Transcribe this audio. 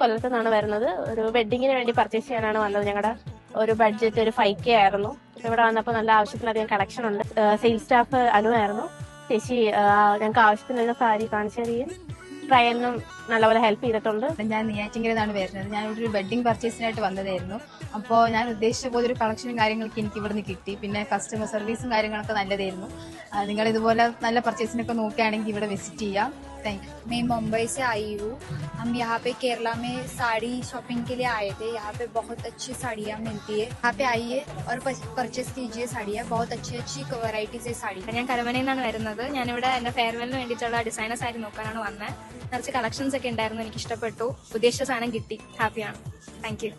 കൊല്ലത്ത് നിന്നാണ് വരുന്നത്. ഒരു വെഡിങ്ങിന് വേണ്ടി പർച്ചേസ് ചെയ്യാനാണ് വന്നത്. ഞങ്ങളുടെ ഒരു ബഡ്ജറ്റ് ഒരു 5K ആയിരുന്നു. ഇവിടെ വന്നപ്പോൾ നല്ല ആവശ്യത്തിലധികം കളക്ഷൻ ഉണ്ട്. സെയിൽസ് സ്റ്റാഫ് അനുവായിരുന്നു. ചേച്ചി ഞങ്ങൾക്ക് ആവശ്യത്തിനുള്ള സാരി കാണിച്ചു തരികയും ട്രയലിനും നല്ലപോലെ ഹെൽപ്പ് ചെയ്തിട്ടുണ്ട്. ഞാൻ നെയ്യാറ്റിൻകരയിലാണ് വരുന്നത്. ഞാൻ ഒരു വെഡിങ് പർച്ചേസിനായിട്ട് വന്നതായിരുന്നു. അപ്പോൾ ഞാൻ ഉദ്ദേശിച്ച പോലെ ഒരു കളക്ഷനും കാര്യങ്ങളൊക്കെ എനിക്ക് ഇവിടുന്ന് കിട്ടി. പിന്നെ കസ്റ്റമർ സർവീസും കാര്യങ്ങളൊക്കെ നല്ലതായിരുന്നു. നിങ്ങൾ ഇതുപോലെ നല്ല പർച്ചേസിനൊക്കെ നോക്കുകയാണെങ്കിൽ ഇവിടെ വിസിറ്റ് ചെയ്യാം. Thank you. मैं मुंबई से आई हूँ। हम यहाँ पे केरला में साड़ी शॉपिंग के लिए आए थे। यहाँ पे बहुत अच्छी साड़ियाँ मिलती है। यहाँ पे आइए और परचेस कीजिए साड़ियाँ। बहुत अच्छी अच्छी वैरायटीज है साड़ी। ഞാൻ കരമനയിൽ നിന്നാണ് വരുന്നത്. ഞാനിവിടെ എന്റെ ഫെയർവെല്ലിന് വേണ്ടിയിട്ടുള്ള ഡിസൈനർ സാരി നോക്കാനാണ് വന്നത്. കുറച്ച് കളക്ഷൻസ് ഒക്കെ ഉണ്ടായിരുന്നു, എനിക്ക് ഇഷ്ടപ്പെട്ടു. ഉദ്ദേശിച്ച സാധനം കിട്ടി, ഹാപ്പിയാണ്. Thank you.